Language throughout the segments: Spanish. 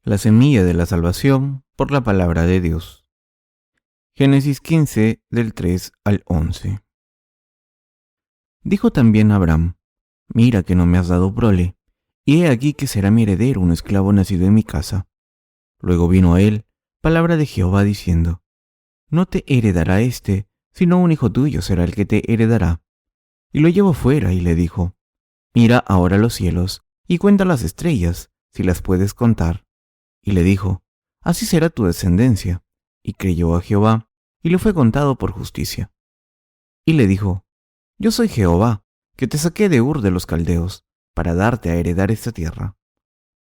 La semilla de la salvación por la palabra de Dios. Génesis 15, del 3 al 11. Dijo también Abraham: Mira que no me has dado prole, y he aquí que será mi heredero un esclavo nacido en mi casa. Luego vino a él palabra de Jehová diciendo: No te heredará éste, sino un hijo tuyo será el que te heredará. Y lo llevó fuera y le dijo: Mira ahora los cielos, y cuenta las estrellas, si las puedes contar. Y le dijo: Así será tu descendencia. Y creyó a Jehová, y le fue contado por justicia. Y le dijo: Yo soy Jehová, que te saqué de Ur de los Caldeos, para darte a heredar esta tierra.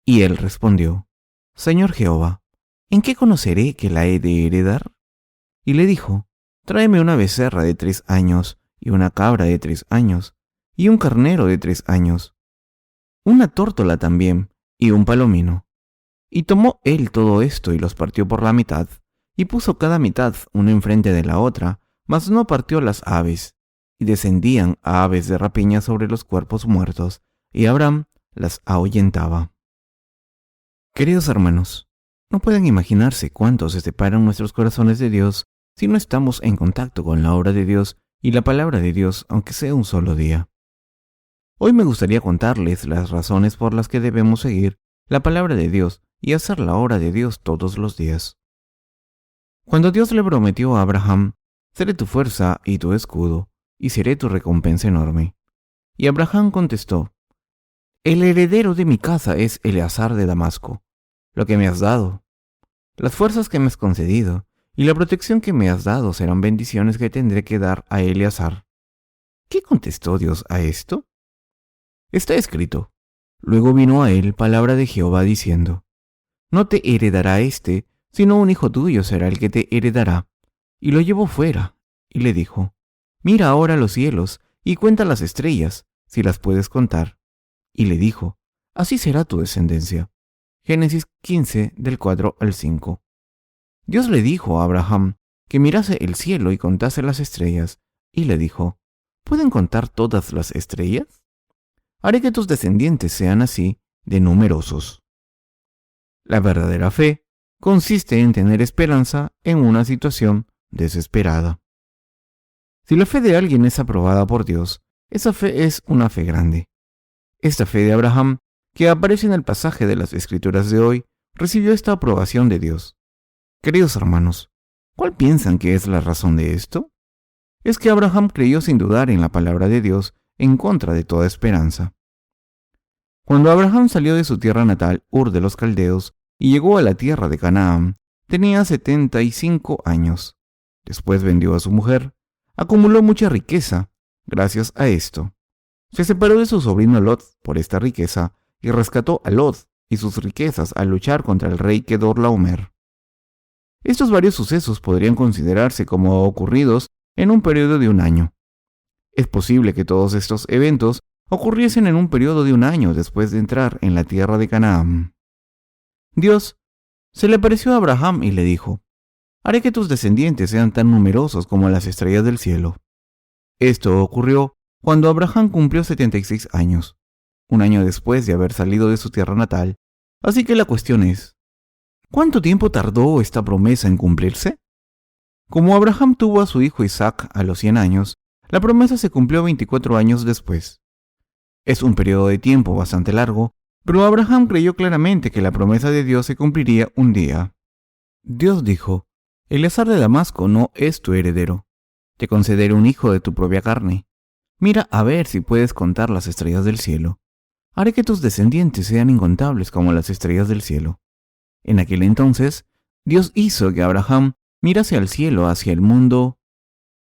Y él respondió: Señor Jehová, ¿en qué conoceré que la he de heredar? Y le dijo: Tráeme una becerra de 3 años, y una cabra de 3 años, y un carnero de 3 años, una tórtola también, y un palomino. Y tomó él todo esto y los partió por la mitad, y puso cada mitad una enfrente de la otra, mas no partió las aves, y descendían a aves de rapiña sobre los cuerpos muertos, y Abraham las ahuyentaba. Queridos hermanos, no pueden imaginarse cuánto se separan nuestros corazones de Dios si no estamos en contacto con la obra de Dios y la palabra de Dios, aunque sea un solo día. Hoy me gustaría contarles las razones por las que debemos seguir la palabra de Dios y hacer la obra de Dios todos los días. Cuando Dios le prometió a Abraham: Seré tu fuerza y tu escudo, y seré tu recompensa enorme. Y Abraham contestó: El heredero de mi casa es Eleazar de Damasco. Lo que me has dado, las fuerzas que me has concedido y la protección que me has dado serán bendiciones que tendré que dar a Eleazar. ¿Qué contestó Dios a esto? Está escrito: Luego vino a él palabra de Jehová diciendo: No te heredará éste, sino un hijo tuyo será el que te heredará. Y lo llevó fuera, y le dijo: Mira ahora los cielos, y cuenta las estrellas, si las puedes contar. Y le dijo: Así será tu descendencia. Génesis 15, del 4 al 5. Dios le dijo a Abraham que mirase el cielo y contase las estrellas, y le dijo: ¿Pueden contar todas las estrellas? Haré que tus descendientes sean así de numerosos. La verdadera fe consiste en tener esperanza en una situación desesperada. Si la fe de alguien es aprobada por Dios, esa fe es una fe grande. Esta fe de Abraham, que aparece en el pasaje de las Escrituras de hoy, recibió esta aprobación de Dios. Queridos hermanos, ¿cuál piensan que es la razón de esto? Es que Abraham creyó sin dudar en la palabra de Dios en contra de toda esperanza. Cuando Abraham salió de su tierra natal, Ur de los Caldeos, y llegó a la tierra de Canaán, tenía 75 años. Después vendió a su mujer, acumuló mucha riqueza. Gracias a esto, se separó de su sobrino Lot por esta riqueza y rescató a Lot y sus riquezas al luchar contra el rey Kedorlaomer. Estos varios sucesos podrían considerarse como ocurridos en un periodo de un año. Es posible que todos estos eventos ocurriesen en un periodo de un año después de entrar en la tierra de Canaán. Dios se le apareció a Abraham y le dijo: Haré que tus descendientes sean tan numerosos como las estrellas del cielo. Esto ocurrió cuando Abraham cumplió 76 años, un año después de haber salido de su tierra natal. Así que la cuestión es: ¿cuánto tiempo tardó esta promesa en cumplirse? Como Abraham tuvo a su hijo Isaac a los 100 años, la promesa se cumplió 24 años después. Es un periodo de tiempo bastante largo, pero Abraham creyó claramente que la promesa de Dios se cumpliría un día. Dios dijo: Eleazar de Damasco no es tu heredero. Te concederé un hijo de tu propia carne. Mira a ver si puedes contar las estrellas del cielo. Haré que tus descendientes sean incontables como las estrellas del cielo. En aquel entonces, Dios hizo que Abraham mirase al cielo, hacia el mundo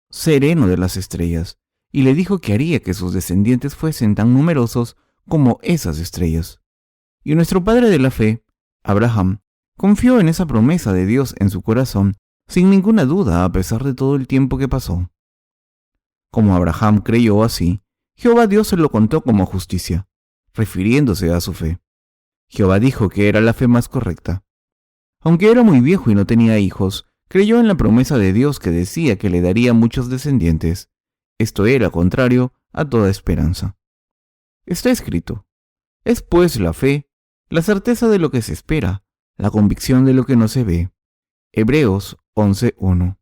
sereno de las estrellas, y le dijo que haría que sus descendientes fuesen tan numerosos como esas estrellas. Y nuestro padre de la fe, Abraham, confió en esa promesa de Dios en su corazón sin ninguna duda a pesar de todo el tiempo que pasó. Como Abraham creyó así, Jehová Dios se lo contó como justicia, refiriéndose a su fe. Jehová dijo que era la fe más correcta. Aunque era muy viejo y no tenía hijos, creyó en la promesa de Dios que decía que le daría muchos descendientes. Esto era contrario a toda esperanza. Está escrito: Es pues la fe, la certeza de lo que se espera, la convicción de lo que no se ve. Hebreos 11:1.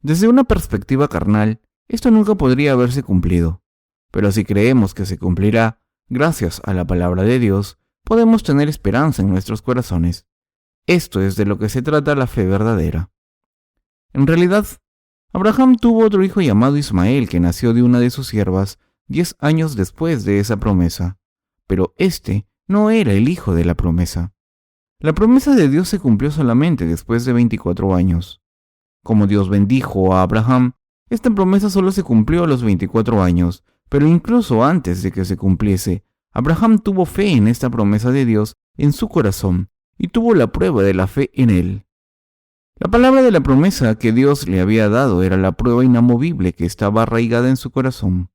Desde una perspectiva carnal, esto nunca podría haberse cumplido, pero si creemos que se cumplirá, gracias a la palabra de Dios, podemos tener esperanza en nuestros corazones. Esto es de lo que se trata la fe verdadera. En realidad, Abraham tuvo otro hijo llamado Ismael que nació de una de sus siervas 10 años después de esa promesa, pero este no era el hijo de la promesa. La promesa de Dios se cumplió solamente después de 24 años. Como Dios bendijo a Abraham, esta promesa solo se cumplió a los 24 años, pero incluso antes de que se cumpliese, Abraham tuvo fe en esta promesa de Dios en su corazón y tuvo la prueba de la fe en él. La palabra de la promesa que Dios le había dado era la prueba inamovible que estaba arraigada en su corazón.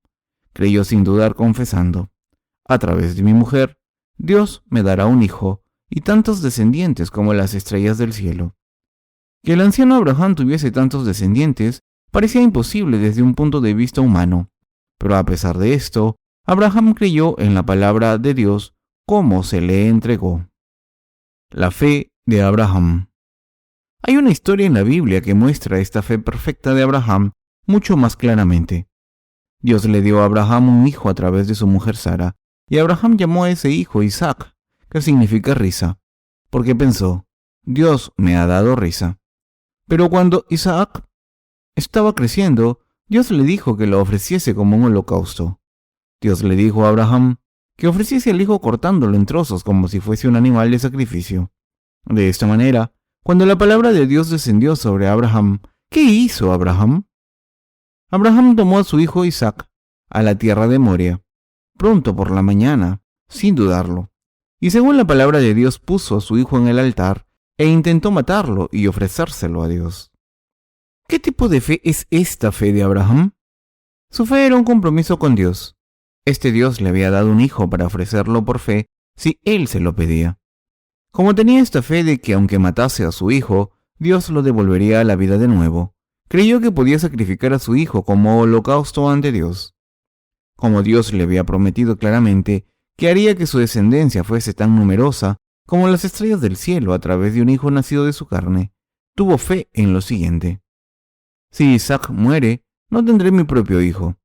Creyó sin dudar confesando: a través de mi mujer, Dios me dará un hijo y tantos descendientes como las estrellas del cielo. Que el anciano Abraham tuviese tantos descendientes parecía imposible desde un punto de vista humano, pero a pesar de esto, Abraham creyó en la palabra de Dios como se le entregó. La fe de Abraham. Hay una historia en la Biblia que muestra esta fe perfecta de Abraham mucho más claramente. Dios le dio a Abraham un hijo a través de su mujer Sara, y Abraham llamó a ese hijo Isaac, que significa risa, porque pensó: Dios me ha dado risa. Pero cuando Isaac estaba creciendo, Dios le dijo que lo ofreciese como un holocausto. Dios le dijo a Abraham que ofreciese al hijo cortándolo en trozos como si fuese un animal de sacrificio. De esta manera, cuando la palabra de Dios descendió sobre Abraham, ¿qué hizo Abraham? Abraham tomó a su hijo Isaac a la tierra de Moria, pronto por la mañana, sin dudarlo, y según la palabra de Dios puso a su hijo en el altar e intentó matarlo y ofrecérselo a Dios. ¿Qué tipo de fe es esta fe de Abraham? Su fe era un compromiso con Dios. Este Dios le había dado un hijo para ofrecerlo por fe si él se lo pedía. Como tenía esta fe de que aunque matase a su hijo, Dios lo devolvería a la vida de nuevo, creyó que podía sacrificar a su hijo como holocausto ante Dios. Como Dios le había prometido claramente que haría que su descendencia fuese tan numerosa como las estrellas del cielo a través de un hijo nacido de su carne, tuvo fe en lo siguiente: si Isaac muere, no tendré mi propio hijo,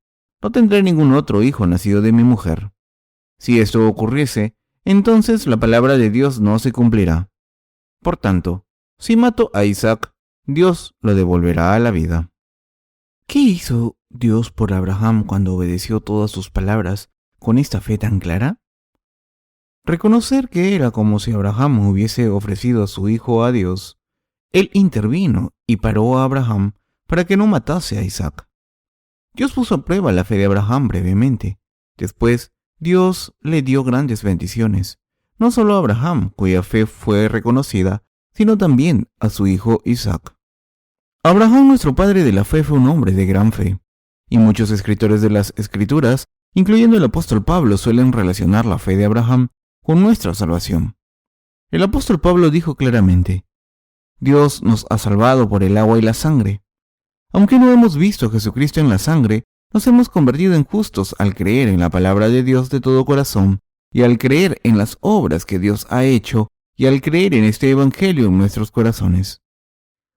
no tendré ningún otro hijo nacido de mi mujer. Si esto ocurriese, entonces la palabra de Dios no se cumplirá. Por tanto, si mato a Isaac, Dios lo devolverá a la vida. ¿Qué hizo Dios por Abraham cuando obedeció todas sus palabras con esta fe tan clara? Reconocer que era como si Abraham hubiese ofrecido a su hijo a Dios. Él intervino y paró a Abraham para que no matase a Isaac. Dios puso a prueba la fe de Abraham brevemente. Después, Dios le dio grandes bendiciones, no solo a Abraham, cuya fe fue reconocida, sino también a su hijo Isaac. Abraham, nuestro padre de la fe, fue un hombre de gran fe, y muchos escritores de las Escrituras, incluyendo el apóstol Pablo, suelen relacionar la fe de Abraham con nuestra salvación. El apóstol Pablo dijo claramente: Dios nos ha salvado por el agua y la sangre. Aunque no hemos visto a Jesucristo en la sangre, nos hemos convertido en justos al creer en la palabra de Dios de todo corazón, y al creer en las obras que Dios ha hecho, y al creer en este evangelio en nuestros corazones.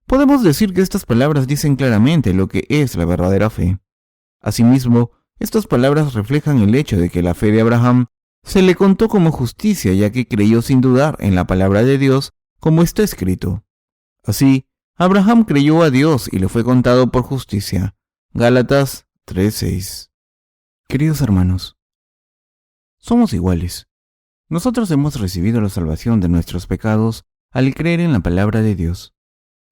Podemos decir que estas palabras dicen claramente lo que es la verdadera fe. Asimismo, estas palabras reflejan el hecho de que la fe de Abraham se le contó como justicia, ya que creyó sin dudar en la palabra de Dios, como está escrito. Así, Abraham creyó a Dios y le fue contado por justicia. Gálatas 3:6. Queridos hermanos, somos iguales. Nosotros hemos recibido la salvación de nuestros pecados al creer en la palabra de Dios.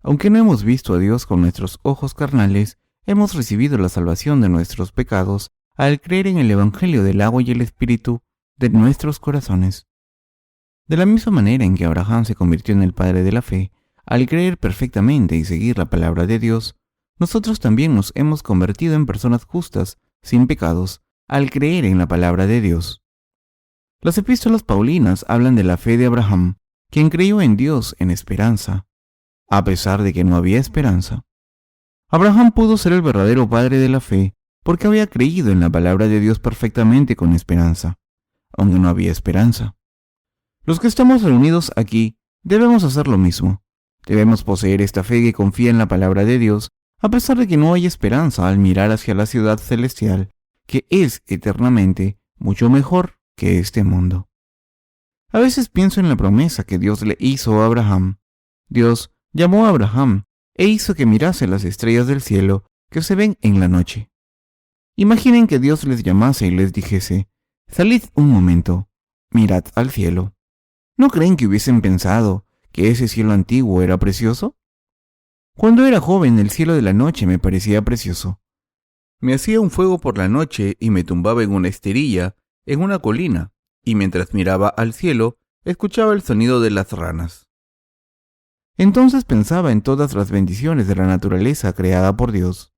Aunque no hemos visto a Dios con nuestros ojos carnales, hemos recibido la salvación de nuestros pecados al creer en el Evangelio del agua y el Espíritu de nuestros corazones. De la misma manera en que Abraham se convirtió en el padre de la fe, al creer perfectamente y seguir la palabra de Dios, nosotros también nos hemos convertido en personas justas, sin pecados, al creer en la palabra de Dios. Las epístolas paulinas hablan de la fe de Abraham, quien creyó en Dios en esperanza, a pesar de que no había esperanza. Abraham pudo ser el verdadero padre de la fe porque había creído en la palabra de Dios perfectamente con esperanza, aunque no había esperanza. Los que estamos reunidos aquí Debemos hacer lo mismo. Debemos poseer esta fe que confía en la palabra de Dios, a pesar de que no hay esperanza al mirar hacia la ciudad celestial, que es eternamente mucho mejor que este mundo. A veces pienso en la promesa que Dios le hizo a Abraham. Dios llamó a Abraham e hizo que mirase las estrellas del cielo que se ven en la noche. Imaginen que Dios les llamase y les dijese: salid un momento, mirad al cielo. ¿No creen que hubiesen pensado que ese cielo antiguo era precioso? Cuando era joven, el cielo de la noche me parecía precioso. Me hacía un fuego por la noche y me tumbaba en una esterilla, en una colina, y mientras miraba al cielo, escuchaba el sonido de las ranas. Entonces pensaba en todas las bendiciones de la naturaleza creada por Dios.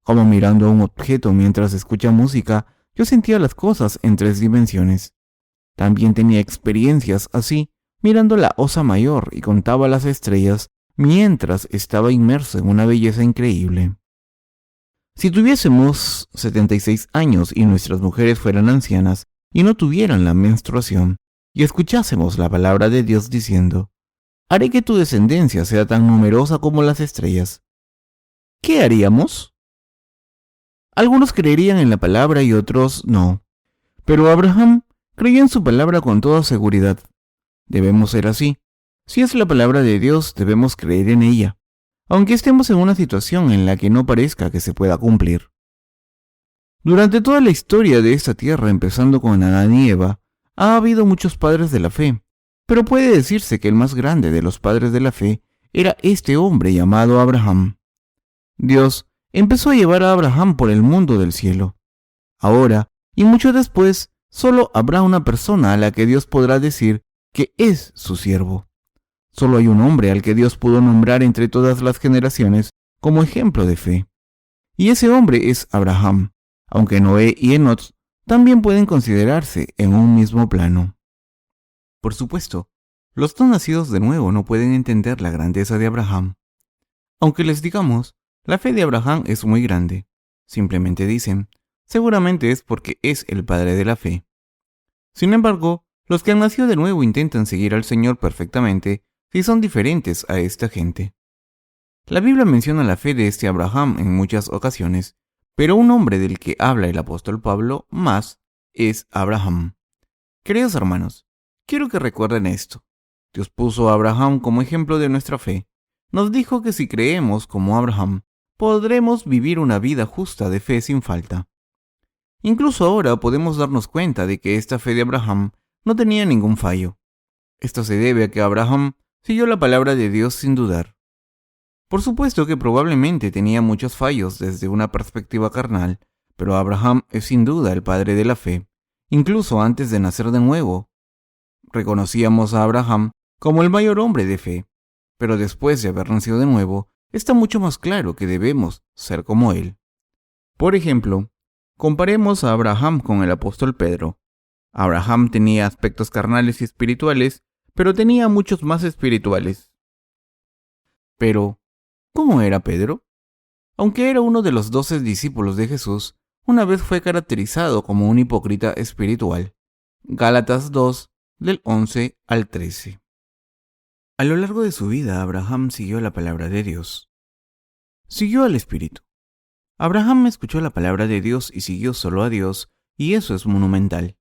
Como mirando a un objeto mientras escucha música, yo sentía las cosas en 3 dimensiones. También tenía experiencias así, mirando la Osa Mayor y contaba las estrellas mientras estaba inmerso en una belleza increíble. Si tuviésemos 76 años y nuestras mujeres fueran ancianas y no tuvieran la menstruación, y escuchásemos la palabra de Dios diciendo: haré que tu descendencia sea tan numerosa como las estrellas, ¿qué haríamos? Algunos creerían en la palabra y otros no, pero Abraham creyó en su palabra con toda seguridad. Debemos ser así. Si es la palabra de Dios, debemos creer en ella, aunque estemos en una situación en la que no parezca que se pueda cumplir. Durante toda la historia de esta tierra, empezando con Adán y Eva, ha habido muchos padres de la fe, pero puede decirse que el más grande de los padres de la fe era este hombre llamado Abraham. Dios empezó a llevar a Abraham por el mundo del cielo. Ahora, y mucho después, solo habrá una persona a la que Dios podrá decir que es su siervo. Solo hay un hombre al que Dios pudo nombrar entre todas las generaciones como ejemplo de fe. Y ese hombre es Abraham, aunque Noé y Enoch también pueden considerarse en un mismo plano. Por supuesto, los no nacidos de nuevo no pueden entender la grandeza de Abraham. Aunque les digamos, la fe de Abraham es muy grande, simplemente dicen: seguramente es porque es el padre de la fe. Sin embargo, los que han nacido de nuevo intentan seguir al Señor perfectamente si son diferentes a esta gente. La Biblia menciona la fe de este Abraham en muchas ocasiones, pero un hombre del que habla el apóstol Pablo más es Abraham. Queridos hermanos, quiero que recuerden esto. Dios puso a Abraham como ejemplo de nuestra fe. Nos dijo que si creemos como Abraham, podremos vivir una vida justa de fe sin falta. Incluso ahora podemos darnos cuenta de que esta fe de Abraham no tenía ningún fallo. Esto se debe a que Abraham siguió la palabra de Dios sin dudar. Por supuesto que probablemente tenía muchos fallos desde una perspectiva carnal, pero Abraham es sin duda el padre de la fe, incluso antes de nacer de nuevo. Reconocíamos a Abraham como el mayor hombre de fe, pero después de haber nacido de nuevo, está mucho más claro que debemos ser como él. Por ejemplo, comparemos a Abraham con el apóstol Pedro. Abraham tenía aspectos carnales y espirituales, pero tenía muchos más espirituales. Pero, ¿cómo era Pedro? Aunque era uno de los 12 discípulos de Jesús, una vez fue caracterizado como un hipócrita espiritual. Gálatas 2, del 11 al 13. A lo largo de su vida, Abraham siguió la palabra de Dios. Siguió al Espíritu. Abraham escuchó la palabra de Dios y siguió solo a Dios, y eso es monumental.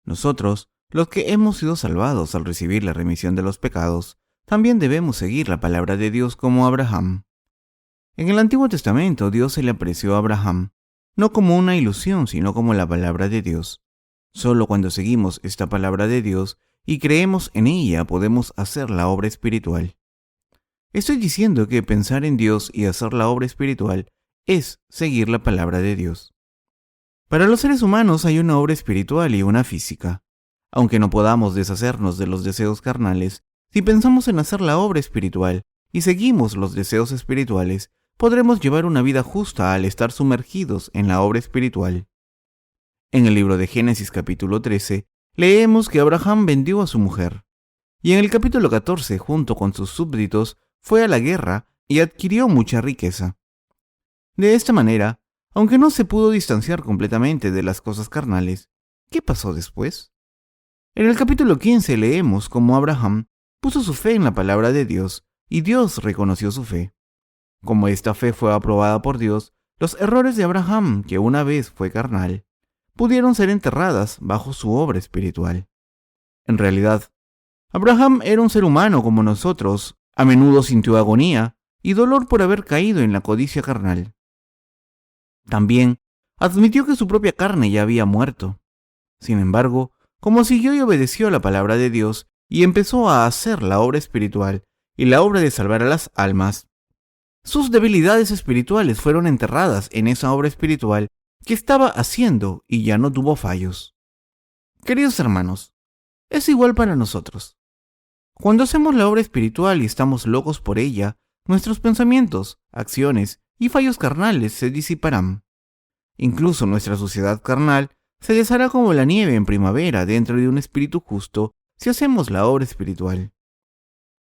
Nosotros, los que hemos sido salvados al recibir la remisión de los pecados, también debemos seguir la palabra de Dios como Abraham. En el Antiguo Testamento, Dios se le apareció a Abraham, no como una ilusión, sino como la palabra de Dios. Solo cuando seguimos esta palabra de Dios y creemos en ella podemos hacer la obra espiritual. Estoy diciendo que pensar en Dios y hacer la obra espiritual es seguir la palabra de Dios. Para los seres humanos hay una obra espiritual y una física. Aunque no podamos deshacernos de los deseos carnales, si pensamos en hacer la obra espiritual y seguimos los deseos espirituales, podremos llevar una vida justa al estar sumergidos en la obra espiritual. En el libro de Génesis capítulo 13, leemos que Abraham vendió a su mujer. Y en el capítulo 14, junto con sus súbditos, fue a la guerra y adquirió mucha riqueza. De esta manera, aunque no se pudo distanciar completamente de las cosas carnales, ¿qué pasó después? En el capítulo 15 leemos cómo Abraham puso su fe en la palabra de Dios y Dios reconoció su fe. Como esta fe fue aprobada por Dios, los errores de Abraham, que una vez fue carnal, pudieron ser enterradas bajo su obra espiritual. En realidad, Abraham era un ser humano como nosotros, a menudo sintió agonía y dolor por haber caído en la codicia carnal. También admitió que su propia carne ya había muerto. Sin embargo, como siguió y obedeció la palabra de Dios y empezó a hacer la obra espiritual y la obra de salvar a las almas, sus debilidades espirituales fueron enterradas en esa obra espiritual que estaba haciendo y ya no tuvo fallos. Queridos hermanos, es igual para nosotros. Cuando hacemos la obra espiritual y estamos locos por ella, nuestros pensamientos, acciones y fallos carnales se disiparán. Incluso nuestra suciedad carnal se deshará como la nieve en primavera dentro de un espíritu justo si hacemos la obra espiritual.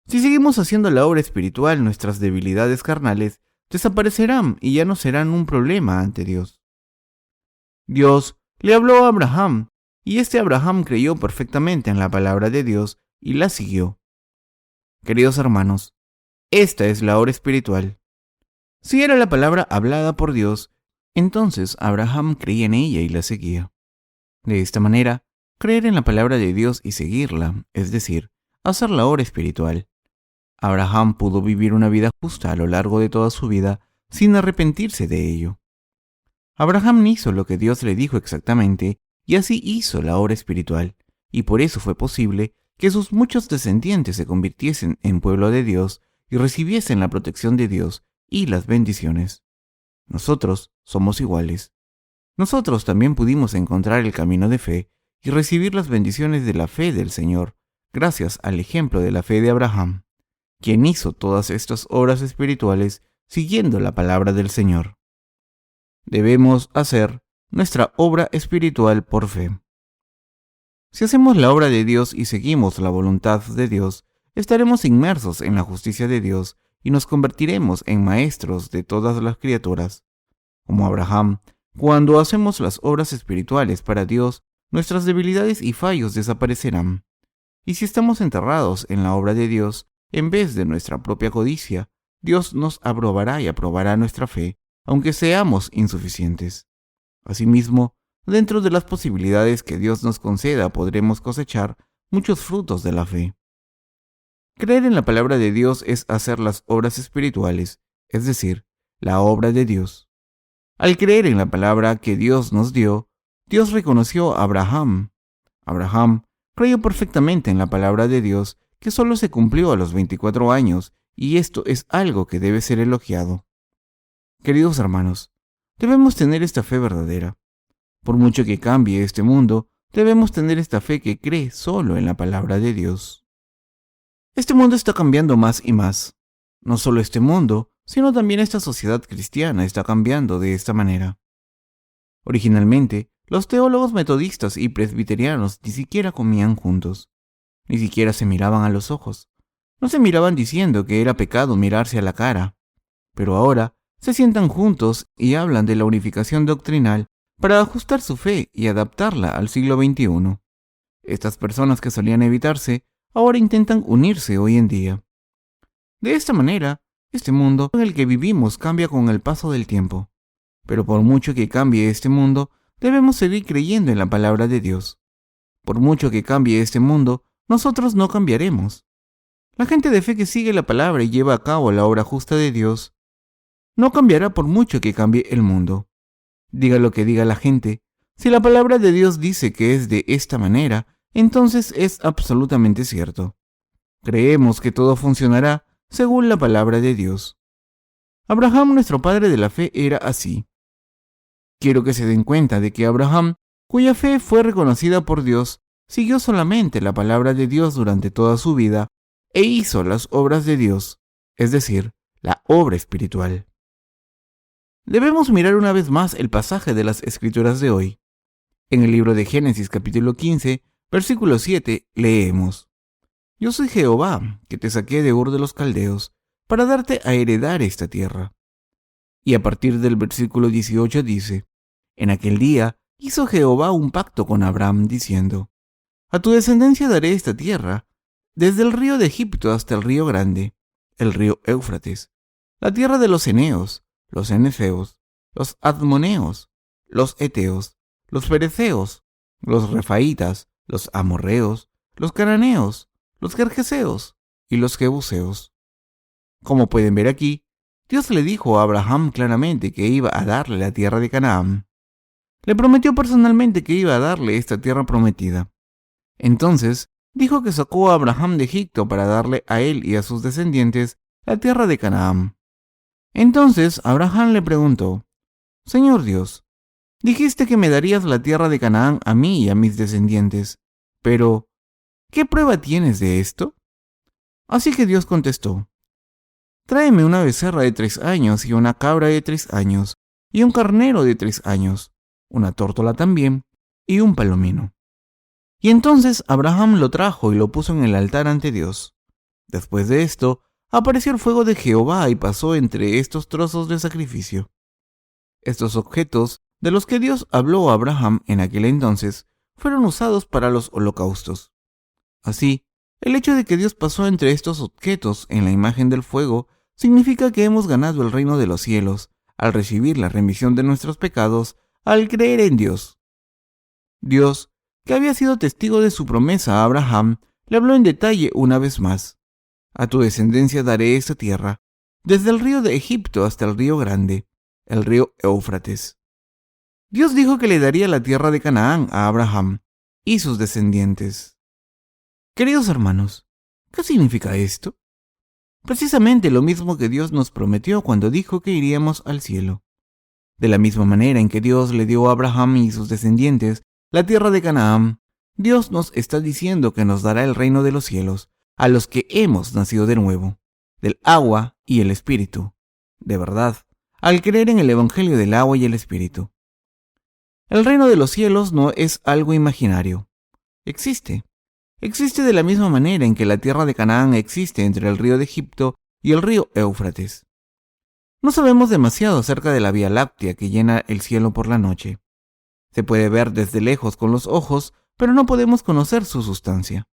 Si seguimos haciendo la obra espiritual, nuestras debilidades carnales desaparecerán y ya no serán un problema ante Dios. Dios le habló a Abraham, y Abraham creyó perfectamente en la palabra de Dios y la siguió. Queridos hermanos, esta es la obra espiritual. Si era la palabra hablada por Dios, entonces Abraham creía en ella y la seguía. De esta manera, creer en la palabra de Dios y seguirla, es decir, hacer la obra espiritual. Abraham pudo vivir una vida justa a lo largo de toda su vida sin arrepentirse de ello. Abraham hizo lo que Dios le dijo exactamente y así hizo la obra espiritual, y por eso fue posible que sus muchos descendientes se convirtiesen en pueblo de Dios y recibiesen la protección de Dios y las bendiciones. Nosotros somos iguales. Nosotros también pudimos encontrar el camino de fe y recibir las bendiciones de la fe del Señor, gracias al ejemplo de la fe de Abraham, quien hizo todas estas obras espirituales siguiendo la palabra del Señor. Debemos hacer nuestra obra espiritual por fe. Si hacemos la obra de Dios y seguimos la voluntad de Dios, estaremos inmersos en la justicia de Dios y nos convertiremos en maestros de todas las criaturas. Como Abraham, cuando hacemos las obras espirituales para Dios, nuestras debilidades y fallos desaparecerán. Y si estamos enterrados en la obra de Dios, en vez de nuestra propia codicia, Dios nos aprobará y aprobará nuestra fe, aunque seamos insuficientes. Asimismo, dentro de las posibilidades que Dios nos conceda, podremos cosechar muchos frutos de la fe. Creer en la palabra de Dios es hacer las obras espirituales, es decir, la obra de Dios. Al creer en la palabra que Dios nos dio, Dios reconoció a Abraham. Abraham creyó perfectamente en la palabra de Dios, que solo se cumplió a los 24 años, y esto es algo que debe ser elogiado. Queridos hermanos, debemos tener esta fe verdadera. Por mucho que cambie este mundo, debemos tener esta fe que cree solo en la palabra de Dios. Este mundo está cambiando más y más. No solo este mundo, sino también esta sociedad cristiana está cambiando de esta manera. Originalmente, los teólogos metodistas y presbiterianos ni siquiera comían juntos. Ni siquiera se miraban a los ojos. No se miraban diciendo que era pecado mirarse a la cara. Pero ahora se sientan juntos y hablan de la unificación doctrinal para ajustar su fe y adaptarla al siglo XXI. Estas personas que solían evitarse, ahora intentan unirse hoy en día. De esta manera, este mundo en el que vivimos cambia con el paso del tiempo. Pero por mucho que cambie este mundo, debemos seguir creyendo en la palabra de Dios. Por mucho que cambie este mundo, nosotros no cambiaremos. La gente de fe que sigue la palabra y lleva a cabo la obra justa de Dios, no cambiará por mucho que cambie el mundo. Diga lo que diga la gente, si la palabra de Dios dice que es de esta manera, entonces es absolutamente cierto. Creemos que todo funcionará según la palabra de Dios. Abraham, nuestro padre de la fe, era así. Quiero que se den cuenta de que Abraham, cuya fe fue reconocida por Dios, siguió solamente la palabra de Dios durante toda su vida e hizo las obras de Dios, es decir, la obra espiritual. Debemos mirar una vez más el pasaje de las Escrituras de hoy. En el libro de Génesis capítulo 15, versículo 7, leemos: Yo soy Jehová, que te saqué de Ur de los Caldeos, para darte a heredar esta tierra. Y a partir del versículo 18 dice: En aquel día hizo Jehová un pacto con Abraham, diciendo: A tu descendencia daré esta tierra, desde el río de Egipto hasta el río grande, el río Éufrates, la tierra de los eneos, los eneseos, los admoneos, los eteos, los fereceos, los refaitas, los amorreos, los cananeos, los gergeseos y los jebuseos. Como pueden ver aquí, Dios le dijo a Abraham claramente que iba a darle la tierra de Canaán. Le prometió personalmente que iba a darle esta tierra prometida. Entonces, dijo que sacó a Abraham de Egipto para darle a él y a sus descendientes la tierra de Canaán. Entonces Abraham le preguntó: Señor Dios, dijiste que me darías la tierra de Canaán a mí y a mis descendientes, pero ¿qué prueba tienes de esto? Así que Dios contestó: Tráeme una becerra de 3 años y una cabra de 3 años y un carnero de 3 años, una tórtola también y un palomino. Y entonces Abraham lo trajo y lo puso en el altar ante Dios. Después de esto, apareció el fuego de Jehová y pasó entre estos trozos de sacrificio. Estos objetos, de los que Dios habló a Abraham en aquel entonces, fueron usados para los holocaustos. Así, el hecho de que Dios pasó entre estos objetos en la imagen del fuego significa que hemos ganado el reino de los cielos al recibir la remisión de nuestros pecados al creer en Dios. Dios, que había sido testigo de su promesa a Abraham, le habló en detalle una vez más: A tu descendencia daré esta tierra, desde el río de Egipto hasta el río grande, el río Éufrates. Dios dijo que le daría la tierra de Canaán a Abraham y sus descendientes. Queridos hermanos, ¿qué significa esto? Precisamente lo mismo que Dios nos prometió cuando dijo que iríamos al cielo. De la misma manera en que Dios le dio a Abraham y sus descendientes la tierra de Canaán, Dios nos está diciendo que nos dará el reino de los cielos a los que hemos nacido de nuevo, del agua y el Espíritu, de verdad, al creer en el Evangelio del agua y el Espíritu. El reino de los cielos no es algo imaginario. Existe. Existe de la misma manera en que la tierra de Canaán existe entre el río de Egipto y el río Éufrates. No sabemos demasiado acerca de la Vía Láctea que llena el cielo por la noche. Se puede ver desde lejos con los ojos, pero no podemos conocer su sustancia.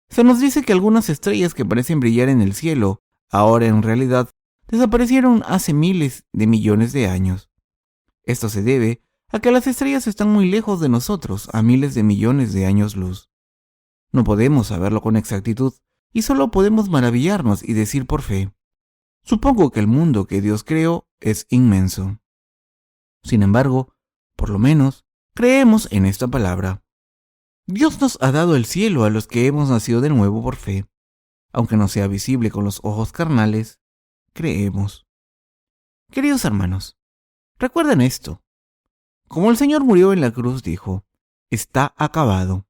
Se nos dice que algunas estrellas que parecen brillar en el cielo, ahora en realidad, desaparecieron hace miles de millones de años. Esto se debe a que las estrellas están muy lejos de nosotros, a miles de millones de años luz. No podemos saberlo con exactitud y solo podemos maravillarnos y decir por fe: supongo que el mundo que Dios creó es inmenso. Sin embargo, por lo menos, creemos en esta palabra. Dios nos ha dado el cielo a los que hemos nacido de nuevo por fe. Aunque no sea visible con los ojos carnales, creemos. Queridos hermanos, recuerden esto. Como el Señor murió en la cruz, dijo: está acabado.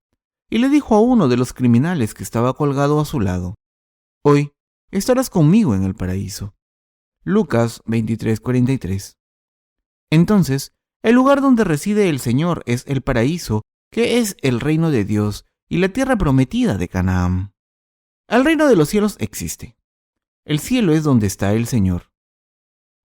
Y le dijo a uno de los criminales que estaba colgado a su lado: hoy estarás conmigo en el paraíso. Lucas 23:43. Entonces, el lugar donde reside el Señor es el paraíso, que es el reino de Dios y la tierra prometida de Canaán. El reino de los cielos existe. El cielo es donde está el Señor.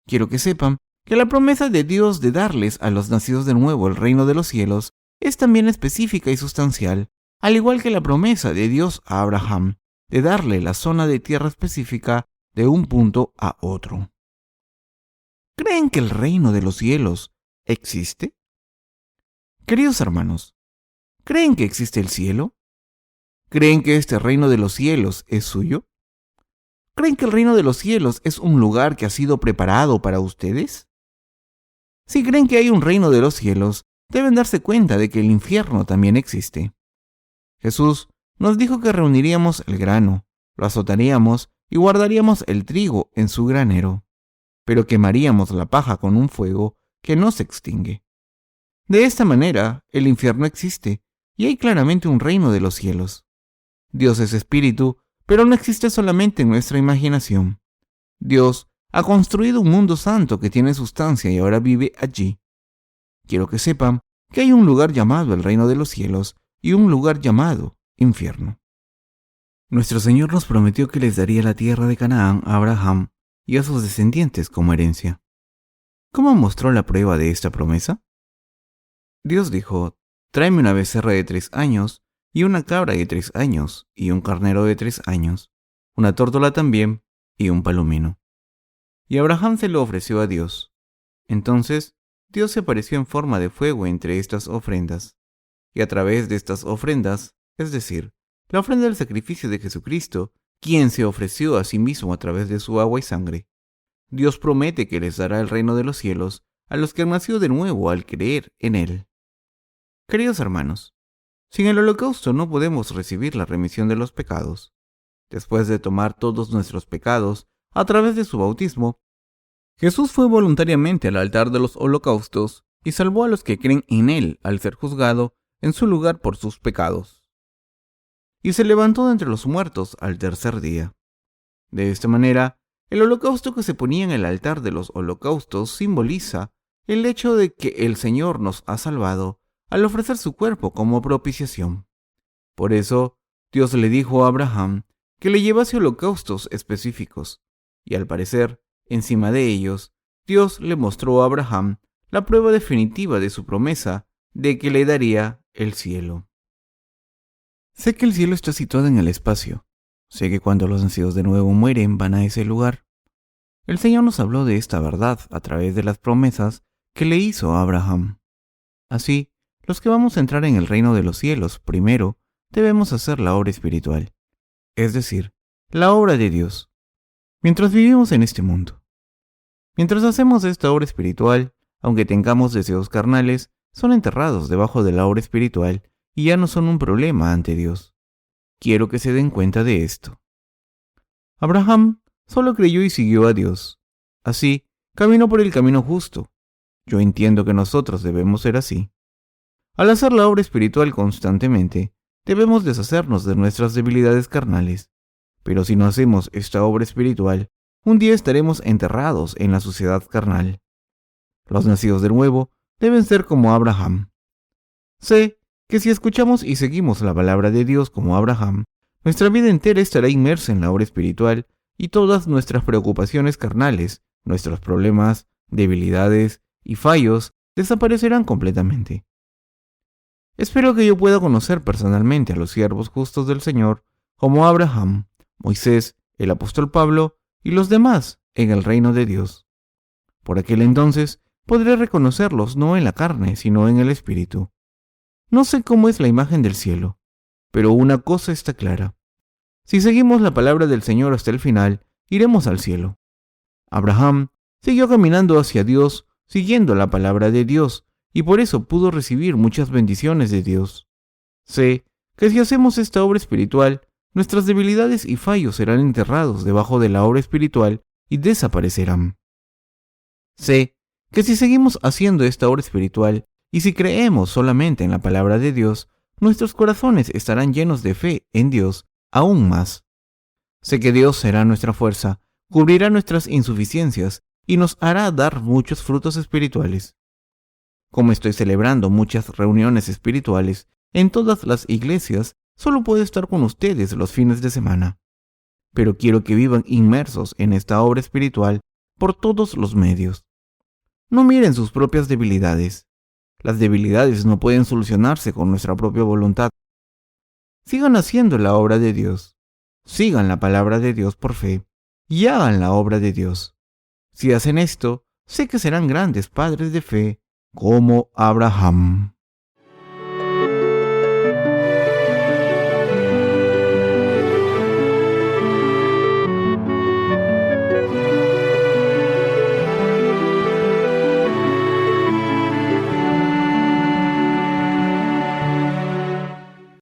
Quiero que sepan que la promesa de Dios de darles a los nacidos de nuevo el reino de los cielos es también específica y sustancial, al igual que la promesa de Dios a Abraham de darle la zona de tierra específica de un punto a otro. ¿Creen que el reino de los cielos existe? Queridos hermanos, ¿creen que existe el cielo? ¿Creen que este reino de los cielos es suyo? ¿Creen que el reino de los cielos es un lugar que ha sido preparado para ustedes? Si creen que hay un reino de los cielos, deben darse cuenta de que el infierno también existe. Jesús nos dijo que reuniríamos el grano, lo azotaríamos y guardaríamos el trigo en su granero, pero quemaríamos la paja con un fuego que no se extingue. De esta manera, el infierno existe y hay claramente un reino de los cielos. Dios es espíritu, pero no existe solamente en nuestra imaginación. Dios ha construido un mundo santo que tiene sustancia y ahora vive allí. Quiero que sepan que hay un lugar llamado el reino de los cielos y un lugar llamado infierno. Nuestro Señor nos prometió que les daría la tierra de Canaán a Abraham y a sus descendientes como herencia. ¿Cómo mostró la prueba de esta promesa? Dios dijo: tráeme una becerra de 3 años y una cabra de 3 años, y un carnero de 3 años, una tórtola también, y un palomino. Y Abraham se lo ofreció a Dios. Entonces Dios se apareció en forma de fuego entre estas ofrendas, y a través de estas ofrendas, es decir, la ofrenda del sacrificio de Jesucristo, quien se ofreció a sí mismo a través de su agua y sangre, Dios promete que les dará el reino de los cielos a los que han nacido de nuevo al creer en Él. Queridos hermanos, sin el holocausto no podemos recibir la remisión de los pecados. Después de tomar todos nuestros pecados a través de su bautismo, Jesús fue voluntariamente al altar de los holocaustos y salvó a los que creen en Él al ser juzgado en su lugar por sus pecados. Y se levantó de entre los muertos al tercer día. De esta manera, el holocausto que se ponía en el altar de los holocaustos simboliza el hecho de que el Señor nos ha salvado al ofrecer su cuerpo como propiciación. Por eso, Dios le dijo a Abraham que le llevase holocaustos específicos, y al parecer, encima de ellos, Dios le mostró a Abraham la prueba definitiva de su promesa de que le daría el cielo. Sé que el cielo está situado en el espacio. Sé que cuando los nacidos de nuevo mueren van a ese lugar. El Señor nos habló de esta verdad a través de las promesas que le hizo a Abraham. Así, los que vamos a entrar en el reino de los cielos, primero, debemos hacer la obra espiritual, es decir, la obra de Dios, mientras vivimos en este mundo. Mientras hacemos esta obra espiritual, aunque tengamos deseos carnales, son enterrados debajo de la obra espiritual y ya no son un problema ante Dios. Quiero que se den cuenta de esto. Abraham solo creyó y siguió a Dios. Así, caminó por el camino justo. Yo entiendo que nosotros debemos ser así. Al hacer la obra espiritual constantemente, debemos deshacernos de nuestras debilidades carnales. Pero si no hacemos esta obra espiritual, un día estaremos enterrados en la suciedad carnal. Los nacidos de nuevo deben ser como Abraham. Sé que si escuchamos y seguimos la palabra de Dios como Abraham, nuestra vida entera estará inmersa en la obra espiritual y todas nuestras preocupaciones carnales, nuestros problemas, debilidades y fallos desaparecerán completamente. Espero que yo pueda conocer personalmente a los siervos justos del Señor como Abraham, Moisés, el apóstol Pablo y los demás en el reino de Dios. Por aquel entonces podré reconocerlos no en la carne, sino en el espíritu. No sé cómo es la imagen del cielo, pero una cosa está clara. Si seguimos la palabra del Señor hasta el final, iremos al cielo. Abraham siguió caminando hacia Dios, siguiendo la palabra de Dios, y por eso pudo recibir muchas bendiciones de Dios. Sé que si hacemos esta obra espiritual, nuestras debilidades y fallos serán enterrados debajo de la obra espiritual y desaparecerán. Sé que si seguimos haciendo esta obra espiritual, y si creemos solamente en la palabra de Dios, nuestros corazones estarán llenos de fe en Dios aún más. Sé que Dios será nuestra fuerza, cubrirá nuestras insuficiencias y nos hará dar muchos frutos espirituales. Como estoy celebrando muchas reuniones espirituales en todas las iglesias, solo puedo estar con ustedes los fines de semana. Pero quiero que vivan inmersos en esta obra espiritual por todos los medios. No miren sus propias debilidades. Las debilidades no pueden solucionarse con nuestra propia voluntad. Sigan haciendo la obra de Dios. Sigan la palabra de Dios por fe y hagan la obra de Dios. Si hacen esto, sé que serán grandes padres de fe como Abraham.